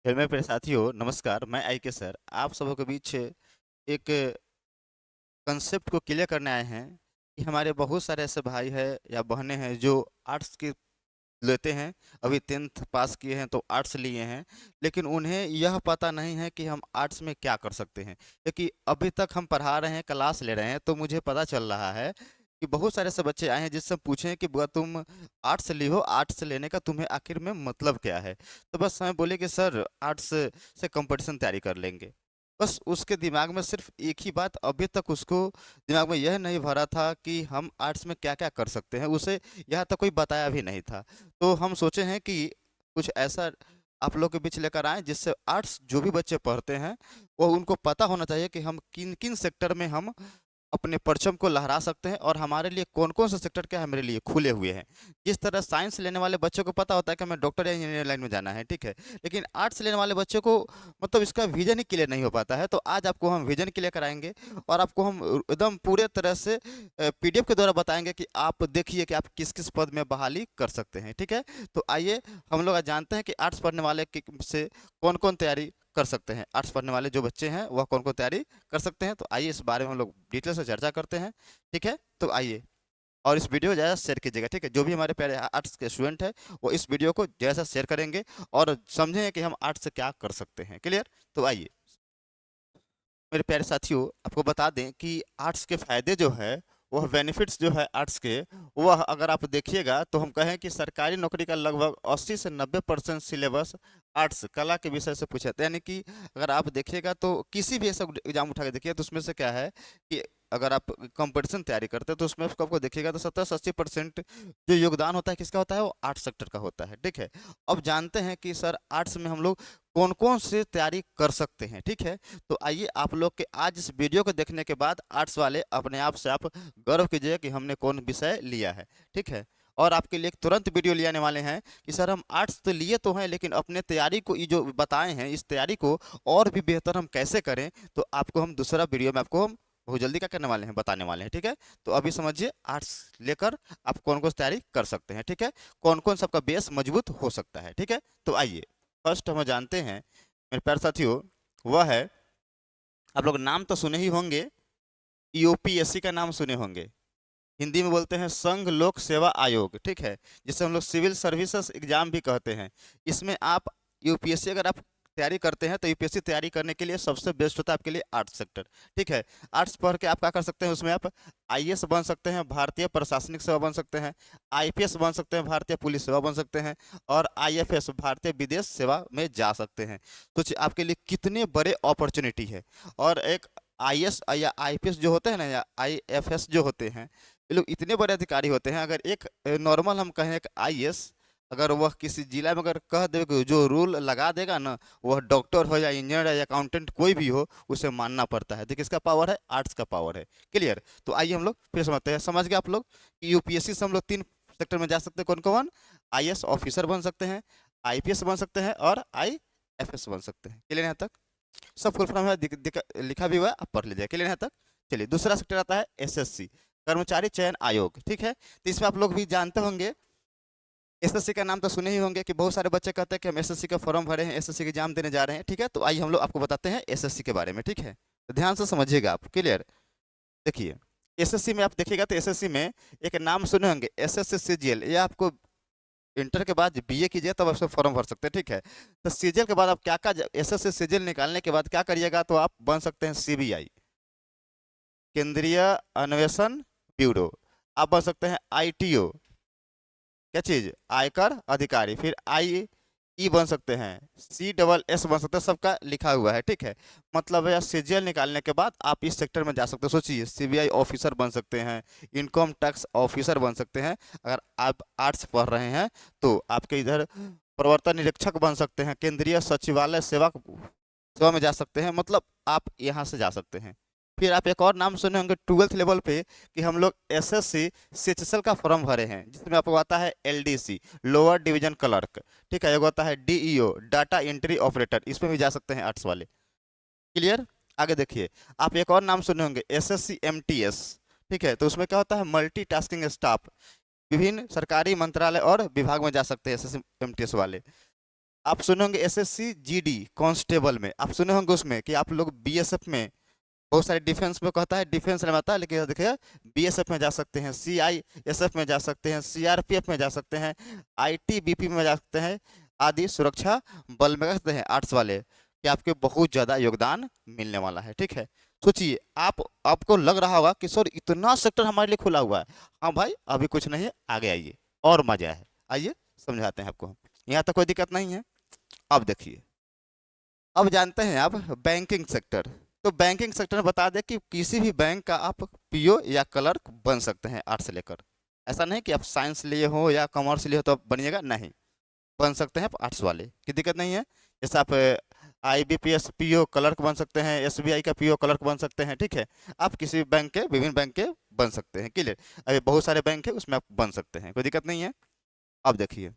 फिर मेरे साथियों नमस्कार। मैं आई के सर आप सबों के बीच एक कंसेप्ट को क्लियर करने आए हैं कि हमारे बहुत सारे ऐसे भाई हैं या बहनें हैं जो आर्ट्स के लेते हैं। अभी 10th पास किए हैं तो आर्ट्स लिए हैं, लेकिन उन्हें यह पता नहीं है कि हम आर्ट्स में क्या कर सकते हैं। क्योंकि अभी तक हम पढ़ा रहे हैं, क्लास ले रहे हैं, तो मुझे पता चल रहा है कि बहुत सारे ऐसे बच्चे आए हैं जिससे पूछें कि बुआ तुम आर्ट्स ली हो, आर्ट्स लेने का तुम्हें आखिर में मतलब क्या है। तो बस हमें बोले कि सर आर्ट्स से कंपटीशन तैयारी कर लेंगे। बस उसके दिमाग में सिर्फ एक ही बात, अभी तक उसको दिमाग में यह नहीं भरा था कि हम आर्ट्स में क्या क्या कर सकते हैं, उसे यहाँ तक कोई बताया भी नहीं था। तो हम सोचे हैं कि कुछ ऐसा आप लोग के बीच लेकर आएं जिससे आर्ट्स जो भी बच्चे पढ़ते हैं वो उनको पता होना चाहिए कि हम किन किन सेक्टर में हम अपने परचम को लहरा सकते हैं और हमारे लिए कौन कौन से सेक्टर क्या हमारे लिए खुले हुए हैं। जिस तरह साइंस लेने वाले बच्चों को पता होता है कि हमें डॉक्टर या इंजीनियर लाइन में जाना है, ठीक है, लेकिन आर्ट्स लेने वाले बच्चों को मतलब इसका विजन ही क्लियर नहीं हो पाता है। तो आज आपको हम विजन क्लियर कराएंगे और आपको हम एकदम पूरे तरह से पीडीएफ के द्वारा बताएंगे कि आप देखिए कि आप किस किस पद में बहाली कर सकते हैं, ठीक है। तो आइए हम लोग आज जानते हैं कि आर्ट्स पढ़ने वाले से कौन कौन तैयारी कर सकते हैं, आर्ट्स पढ़ने वाले जो बच्चे हैं वह कौन कौन तैयारी कर सकते हैं। तो आइए इस बारे में हम लोग डिटेल से चर्चा करते हैं, ठीक है। तो आइए, और इस वीडियो को ज़्यादा शेयर कीजिएगा, ठीक है। जो भी हमारे प्यारे आर्ट्स के स्टूडेंट हैं वो इस वीडियो को जैसा शेयर करेंगे और समझेंगे कि हम आर्ट्स से क्या कर सकते हैं। क्लियर? तो आइए मेरे प्यारे साथियों, आपको बता दें कि आर्ट्स के फायदे जो है, वह बेनिफिट्स जो है आर्ट्स के, वह अगर आप देखिएगा तो हम कहें कि सरकारी नौकरी का लगभग 80 से 90% सिलेबस आर्ट्स कला के विषय से पूछा जाता है। यानी कि अगर आप देखिएगा तो किसी भी ऐसा एग्जाम उठा के देखिए तो उसमें से क्या है कि अगर आप कंपटीशन तैयारी करते हैं तो उसमें आपको देखिएगा तो 70 से 80% जो योगदान होता है किसका होता है, वो आर्ट्स सेक्टर का होता है, ठीक है। अब जानते हैं कि सर आर्ट्स में हम लोग कौन कौन से तैयारी कर सकते हैं, ठीक है। तो आइए आप लोग के आज इस वीडियो को देखने के बाद आर्ट्स वाले अपने आप से आप गर्व कीजिए कि हमने कौन विषय लिया है, ठीक है। और आपके लिए एक तुरंत वीडियो ले आने वाले हैं कि सर हम आर्ट्स तो लिए तो हैं, लेकिन अपने तैयारी को ये जो बताए हैं इस तैयारी को और भी बेहतर हम कैसे करें। तो आपको हम दूसरा वीडियो में आपको हम बहुत जल्दी क्या करने वाले हैं, बताने वाले हैं, ठीक है। तो अभी समझिए आर्ट्स लेकर आप कौन कौन सी तैयारी कर सकते हैं, ठीक है, कौन कौन सबका बेस मजबूत हो सकता है, ठीक है। तो आइए फर्स्ट हम जानते हैं मेरे प्यारे साथियों, वह है, आप लोग नाम तो सुने ही होंगे, यूपीएससी का नाम सुने होंगे। हिंदी में बोलते हैं संघ लोक सेवा आयोग, ठीक है, जिसे हम लोग सिविल सर्विसेज एग्जाम भी कहते हैं। इसमें आप यूपीएससी अगर आप तैयारी करते हैं तो यूपीएससी तैयारी करने के लिए सबसे बेस्ट होता है आपके लिए आर्ट्स सेक्टर, ठीक है। आर्ट्स पढ़ के आप क्या कर सकते हैं, उसमें आप आईएएस बन सकते हैं, भारतीय प्रशासनिक सेवा बन सकते हैं, आईपीएस बन सकते हैं, भारतीय पुलिस सेवा बन सकते हैं, और आईएफएस भारतीय विदेश सेवा में जा सकते हैं। तो आपके लिए कितने बड़े अपॉर्चुनिटी है। और एक आईएएस या आईपीएस जो होते हैं ना, या आईएफएस जो होते हैं, ये लोग इतने बड़े अधिकारी होते हैं। अगर एक नॉर्मल हम कहें एक आईएएस अगर वह किसी जिला में अगर कह दे कि जो रूल लगा देगा ना, वह डॉक्टर हो या इंजीनियर या अकाउंटेंट कोई भी हो उसे मानना पड़ता है। देखिए किसका पावर है, आर्ट्स का पावर है। क्लियर? तो आइए हम लोग फिर समझते हैं। समझ गए आप लोग कि यूपीएससी से हम लोग 3 सेक्टर में जा सकते हैं। कौन कौन? आईएएस ऑफिसर बन सकते हैं, आईपीएस बन सकते हैं, और आईएफएस बन सकते हैं। क्लियर यहाँ तक? सब फुल फॉर्म है, लिखा भी हुआ है, आप पढ़ लीजिए। क्लियर यहाँ तक? चलिए दूसरा सेक्टर आता है एसएससी, कर्मचारी चयन आयोग, ठीक है। तो इसमें आप लोग भी जानते होंगे, एसएससी का नाम तो सुने ही होंगे कि बहुत सारे बच्चे कहते हैं कि हम एसएससी का फॉर्म भरे हैं, एसएससी के एग्जाम देने जा रहे हैं, ठीक है। तो आइए हम लोग आपको बताते हैं एसएससी के बारे में, ठीक है। तो ध्यान से समझिएगा आप। क्लियर? देखिए एसएससी में आप देखिएगा तो एसएससी में एक नाम सुने होंगे, एसएससी सीजीएल। ये आपको इंटर के बाद बीए कीजिए तब आप फॉर्म भर सकते हैं, ठीक है। तो सीजीएल के बाद आप क्या क्या, एसएससी सीजीएल निकालने के बाद क्या करिएगा, तो आप बन सकते हैं सीबीआई, केंद्रीय अन्वेषण ब्यूरो। आप बन सकते हैं आईटीओ, क्या चीज, आयकर अधिकारी। फिर आई ई बन सकते हैं, सी डबल एस बन सकते हैं, सबका लिखा हुआ है, ठीक है। मतलब है सीजीएल निकालने के बाद आप इस सेक्टर में जा सकते हैं। सोचिए सीबीआई ऑफिसर बन सकते हैं, इनकम टैक्स ऑफिसर बन सकते हैं। अगर आप आर्ट्स पढ़ रहे हैं तो आपके इधर प्रवर्तन निरीक्षक बन सकते हैं, केंद्रीय सचिवालय सेवा सेवा में जा सकते हैं। मतलब आप यहाँ से जा सकते हैं। फिर आप एक और नाम सुने होंगे 12th लेवल पे कि हम लोग एसएससी सीएचएसएल का फॉर्म भरे हैं, जिसमें आपको आता है एलडीसी, लोअर डिवीजन क्लर्क, ठीक है। एक होता है डीईओ, डाटा एंट्री ऑपरेटर, इसमें भी जा सकते हैं आर्ट्स वाले। क्लियर? आगे देखिए, आप एक और नाम सुने होंगे एसएससी एमटीएस, ठीक है। तो उसमें क्या होता है, मल्टीटास्किंग स्टाफ, विभिन्न सरकारी मंत्रालय और विभाग में जा सकते हैं एसएससी एमटीएस वाले। आप सुने होंगे एसएससी जीडी कांस्टेबल में, आप सुने होंगे उसमें कि आप लोग बीएसएफ में, बहुत सारे डिफेंस में कहता है, डिफेंस में आता है, लेकिन देखिए बीएसएफ में जा सकते हैं, सीआईएसएफ में जा सकते हैं, सीआरपीएफ में जा सकते हैं, आईटीबीपी में जा सकते हैं, आदि सुरक्षा बल में कहते हैं आर्ट्स वाले, कि आपके बहुत ज़्यादा योगदान मिलने वाला है। ठीक है, सोचिए आप, आपको लग रहा होगा कि सर इतना सेक्टर हमारे लिए खुला हुआ है। हाँ भाई, अभी कुछ नहीं है, आगे आइए और मजा है, आइए समझाते हैं आपको। यहाँ तक कोई दिक्कत नहीं है। अब देखिए, अब जानते हैं आप बैंकिंग सेक्टर। तो बैंकिंग सेक्टर में बता दें कि किसी भी बैंक का आप पीओ या क्लर्क बन सकते हैं आर्ट्स से लेकर। ऐसा नहीं कि आप साइंस लिए हो या कॉमर्स लिए हो तो बनिएगा, नहीं, बन सकते हैं आप आर्ट्स वाले, की दिक्कत नहीं है। जैसे आप आईबीपीएस पीओ क्लर्क बन सकते हैं, एसबीआई का पीओ क्लर्क बन सकते हैं। ठीक है, आप किसी भी बैंक के, विभिन्न बैंक के बन सकते हैं, क्लियर। अभी बहुत सारे बैंक है, उसमें आप बन सकते हैं, कोई दिक्कत नहीं है। अब देखिए,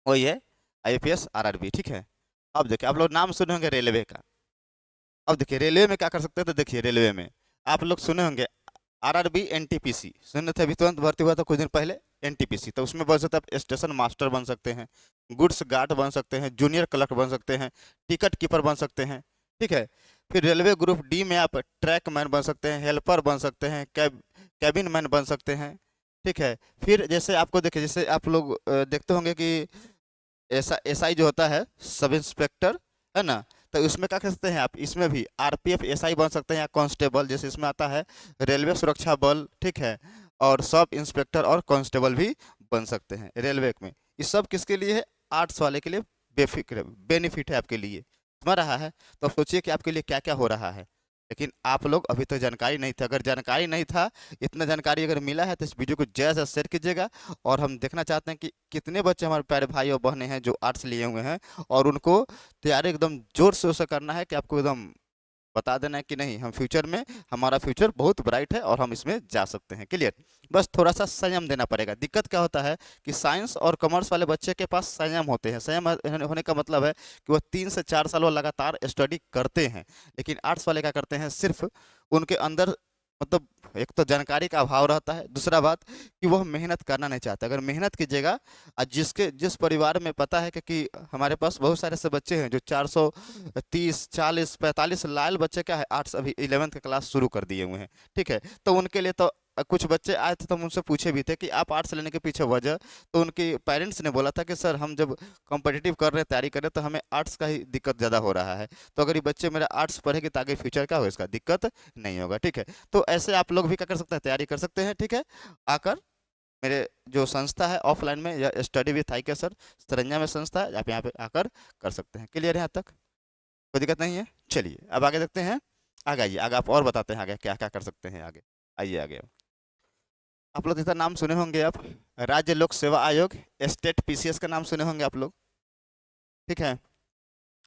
वही है आईपीएस आरआरबी। ठीक है, अब देखिए आप लोग नाम सुने होंगे रेलवे का। अब देखिए रेलवे में क्या कर सकते हैं, तो देखिए रेलवे में आप लोग सुने होंगे आरआरबी एनटीपीसी, सुने थे, अभी तुरंत भर्ती हुआ था कुछ दिन पहले एनटीपीसी, तो उसमें बन सकते हैं आप स्टेशन मास्टर बन सकते हैं, गुड्स गार्ड बन सकते हैं, जूनियर क्लर्क बन सकते हैं, टिकट कीपर बन सकते हैं। ठीक है, फिर रेलवे ग्रुप डी में आप ट्रैक मैन बन सकते हैं, हेल्पर बन सकते हैं, कैबिन मैन बन सकते हैं। ठीक है, फिर जैसे आपको देखिए, जैसे आप लोग देखते होंगे कि ऐसा एसआई जो होता है सब इंस्पेक्टर, है ना, तो इसमें क्या कर सकते हैं आप, इसमें भी आरपीएफ एसआई बन सकते हैं या कांस्टेबल, जैसे इसमें आता है रेलवे सुरक्षा बल। ठीक है, और सब इंस्पेक्टर और कांस्टेबल भी बन सकते हैं रेलवे में। ये सब किसके लिए है, आर्ट्स वाले के लिए बेफिक्र बेनिफिट है आपके लिए, समझ रहा है। तो आप सोचिए कि आपके लिए क्या क्या हो रहा है, लेकिन आप लोग अभी तो जानकारी नहीं था। अगर जानकारी नहीं था, इतना जानकारी अगर मिला है, तो इस वीडियो को ज़्यादा से शेयर कीजिएगा। और हम देखना चाहते हैं कि कितने बच्चे हमारे प्यारे भाई और बहनें हैं जो आर्ट्स लिए हुए हैं, और उनको तैयारी एकदम जोर से उसे करना है कि आपको एकदम बता देना है कि नहीं, हम फ्यूचर में, हमारा फ्यूचर बहुत ब्राइट है और हम इसमें जा सकते हैं, क्लियर। बस थोड़ा सा संयम देना पड़ेगा। दिक्कत क्या होता है कि साइंस और कॉमर्स वाले बच्चे के पास संयम होते हैं। संयम होने का मतलब है कि वो 3 से 4 साल वो लगातार स्टडी करते हैं, लेकिन आर्ट्स वाले क्या करते हैं, सिर्फ उनके अंदर, मतलब एक तो जानकारी का अभाव रहता है, दूसरा बात कि वह मेहनत करना नहीं चाहता। अगर मेहनत कीजिएगा, और जिस परिवार में पता है कि हमारे पास बहुत सारे ऐसे बच्चे हैं जो 430 40 45 लाल बच्चे क्या है, आर्ट्स अभी 11th का क्लास शुरू कर दिए हुए हैं। ठीक है, तो उनके लिए तो कुछ बच्चे आए थे, तो हम उनसे पूछे भी थे कि आप आर्ट्स लेने के पीछे वजह, तो उनके पेरेंट्स ने बोला था कि सर हम जब कॉम्पिटिटिव कर रहे हैं, तैयारी कर रहे हैं, तो हमें आर्ट्स का ही दिक्कत ज़्यादा हो रहा है। तो अगर ये बच्चे मेरा आर्ट्स पढ़ेंगे तो आगे फ्यूचर क्या हो, इसका दिक्कत नहीं होगा। ठीक है, तो ऐसे आप लोग भी क्या कर सकते हैं, तैयारी कर सकते हैं। ठीक है, आकर मेरे जो संस्था है ऑफलाइन में, या स्टडी विथ आई के सर सरंजा में संस्था है, आप यहाँ पे आकर कर सकते हैं, क्लियर है यहाँ तक, कोई दिक्कत नहीं है। चलिए अब आगे देखते हैं, आगे आइए, आगे आप और बताते हैं आगे क्या क्या कर सकते हैं आगे। आइए आगे, आप लोग इसका नाम सुने होंगे आप, राज्य लोक सेवा आयोग, स्टेट पीसीएस का नाम सुने होंगे आप लोग। ठीक है,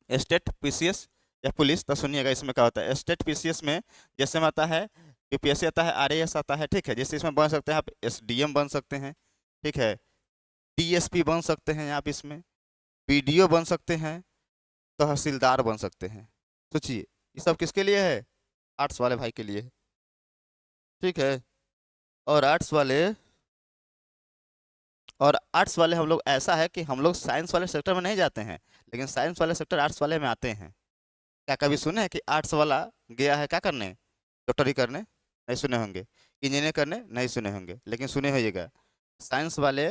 स्टेट पीसीएस या पुलिस, तो सुनिएगा इसमें क्या होता है। स्टेट पीसीएस में जैसे में आता है यूपीएससी आता है, आरएएस आता है। ठीक है, जैसे इसमें बन सकते हैं आप एसडीएम बन सकते हैं। ठीक है, डीएसपी बन सकते हैं आप इसमें, बीडीओ बन सकते हैं, तहसीलदार बन सकते हैं। सोचिए ये सब किसके लिए है, आर्ट्स वाले भाई के लिए है। ठीक है, और आर्ट्स वाले, हम लोग ऐसा है कि हम लोग साइंस वाले सेक्टर में नहीं जाते हैं, लेकिन साइंस वाले सेक्टर आर्ट्स वाले में आते हैं। क्या कभी सुने हैं कि आर्ट्स वाला गया है क्या करने, डॉक्टरी करने, नहीं सुने होंगे। इंजीनियर करने, नहीं सुने होंगे, लेकिन सुने होइएगा साइंस वाले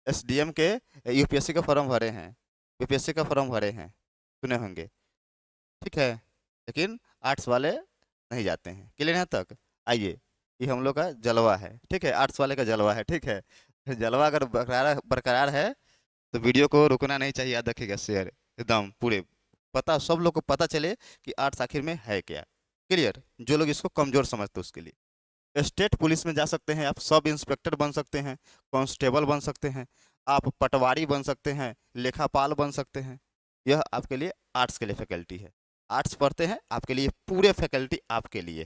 एसडीएम के यूपीएससी का फॉर्म भरे हैं, यूपीएससी का फॉर्म भरे हैं, सुने होंगे। ठीक है, लेकिन आर्ट्स वाले नहीं जाते हैं, क्लियर यहाँ तक। आइए, ये हम लोग का जलवा है। ठीक है, आर्ट्स वाले का जलवा है। ठीक है, जलवा अगर बरकरार बरकरार है तो वीडियो को रुकना नहीं चाहिए, याद रखिएगा, शेयर एकदम पूरे, पता सब लोग को पता चले कि आर्ट्स आखिर में है क्या, क्लियर। जो लोग इसको कमजोर समझते हैं उसके लिए स्टेट पुलिस में जा सकते हैं आप, सब इंस्पेक्टर बन सकते हैं, कांस्टेबल बन सकते हैं, आप पटवारी बन सकते हैं, लेखापाल बन सकते हैं। यह आपके लिए आर्ट्स के लिए फैकल्टी है, आर्ट्स पढ़ते हैं आपके लिए पूरे फैकल्टी आपके लिए,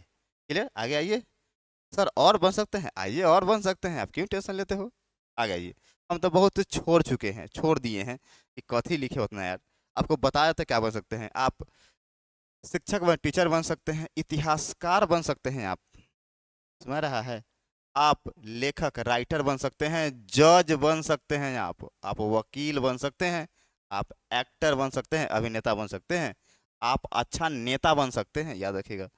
क्लियर। आगे आइए, सर और बन सकते हैं, आइए और बन सकते हैं, आप क्यों टेंशन लेते हो, आगे आइए। हम तो बहुत छोड़ चुके हैं, छोड़ दिए हैं कि कथी लिखे उतना यार, आपको बताया था क्या बन सकते हैं आप, शिक्षक बन, टीचर बन सकते हैं, इतिहासकार बन सकते हैं आप, समझ रहा है, आप लेखक राइटर बन सकते हैं, जज बन सकते हैं आप वकील बन सकते हैं, आप एक्टर बन सकते हैं, अभिनेता बन सकते हैं, आप अच्छा नेता बन सकते हैं, याद रखिएगा।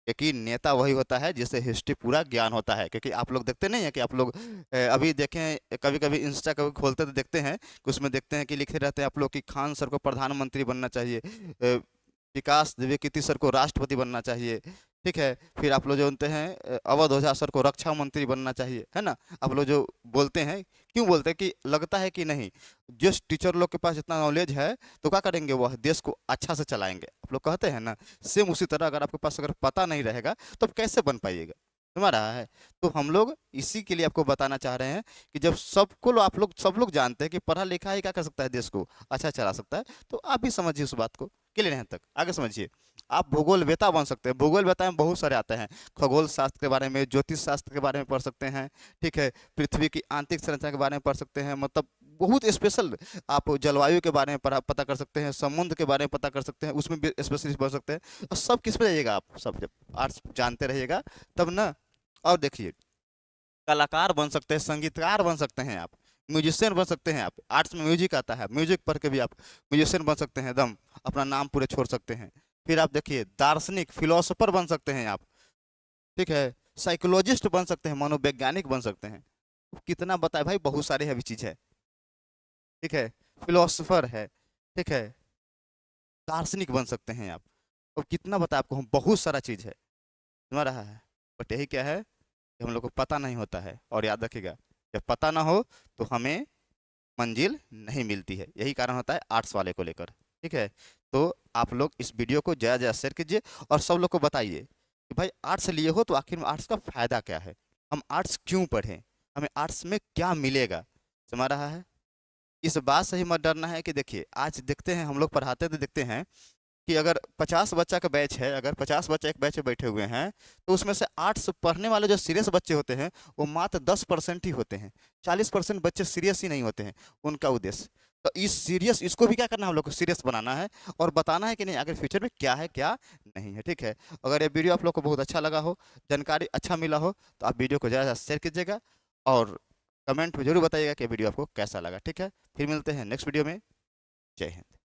क्योंकि नेता वही होता है जिसे हिस्ट्री पूरा ज्ञान होता है। क्योंकि आप लोग देखते नहीं है कि आप लोग अभी देखें, कभी कभी इंस्टा कभी खोलते तो देखते हैं कि उसमें देखते हैं कि लिखे रहते हैं आप लोग कि खान सर को प्रधानमंत्री बनना चाहिए, विकास द्विवेदी सर को राष्ट्रपति बनना चाहिए, ठीक है। फिर आप लोग जो बोलते हैं अवध ओझा सर को रक्षा मंत्री बनना चाहिए, है ना। आप लोग जो बोलते हैं, क्यों बोलते हैं कि लगता है कि नहीं, जिस टीचर लोग के पास इतना नॉलेज है तो क्या करेंगे, वह देश को अच्छा से चलाएंगे, आप लोग कहते हैं ना। सेम उसी तरह अगर आपके पास अगर पता नहीं रहेगा तो आप कैसे बन पाइएगा, समझ रहा है। तो हम लोग इसी के लिए आपको बताना चाह रहे हैं कि जब आप लोग सब लोग जानते हैं कि पढ़ा लिखा ही क्या कर सकता है, देश को अच्छा चला सकता है, तो आप भी समझिए उस बात को। क्लियर है तक, आगे समझिए। आप भूगोल वेता बन सकते हैं। भूगोल वेता में बहुत सारे आते हैं, खगोल शास्त्र के बारे में, ज्योतिष शास्त्र के बारे में पढ़ सकते हैं, ठीक है। पृथ्वी की आंतरिक संरचना के बारे में पढ़ सकते हैं, मतलब बहुत स्पेशल। आप जलवायु के बारे में पता कर सकते हैं, समुद्र के बारे में पता कर सकते हैं, उसमें भी स्पेशलिस्ट बन सकते हैं। और सब किस पे जाइएगा, आप सब जब आर्ट्स जानते रहिएगा तब ना। और देखिए, कलाकार बन सकते हैं, संगीतकार बन सकते हैं आप, म्यूजिशियन बन सकते हैं आप। आर्ट्स में म्यूजिक आता है, म्यूजिक पढ़ के भी आप म्यूजिशियन बन सकते हैं, एकदम अपना नाम पूरे छोड़ सकते हैं। फिर आप देखिए, दार्शनिक फिलोसोफर बन सकते हैं आप, ठीक है। साइकोलॉजिस्ट बन सकते हैं, मनोवैज्ञानिक बन सकते हैं। कितना बताए भाई, बहुत सारे अभी चीज है, ठीक है। फिलोसोफर है, ठीक है। दार्शनिक बन सकते हैं आप। और कितना बताए आपको, हम बहुत सारा चीज है, समझ रहा है। बट यही क्या है कि हम लोग को पता नहीं होता है। और याद रखिएगा, जब पता ना हो तो हमें मंजिल नहीं मिलती है। यही कारण होता है आर्ट्स वाले को लेकर, ठीक है। तो आप लोग इस वीडियो को ज़्यादा ज़्यादा शेयर कीजिए और सब लोग को बताइए कि भाई आर्ट्स लिए हो तो आखिर में आर्ट्स का फ़ायदा क्या है, हम आर्ट्स क्यों पढ़ें, हमें आर्ट्स में क्या मिलेगा, समझ रहा है। इस बात से ही मत डरना है कि देखिए, आज देखते हैं हम लोग पढ़ाते तो देखते हैं कि अगर 50 बच्चा का बैच है, अगर 50 बच्चा एक बैच में बैठे हुए हैं, तो उसमें से आर्ट्स पढ़ने वाले जो सीरियस बच्चे होते हैं वो मात्र 10% ही होते हैं। 40% बच्चे सीरियस ही नहीं होते हैं। उनका उद्देश्य तो इस सीरियस, इसको भी क्या करना है, हम लोग को सीरियस बनाना है और बताना है कि नहीं आगे फ्यूचर में क्या है क्या नहीं है, ठीक है। अगर ये वीडियो आप लोग को बहुत अच्छा लगा हो, जानकारी अच्छा मिला हो, तो आप वीडियो को ज़्यादा शेयर कीजिएगा और कमेंट में जरूर बताइएगा कि वीडियो आपको कैसा लगा, ठीक है। फिर मिलते हैं नेक्स्ट वीडियो में। जय हिंद।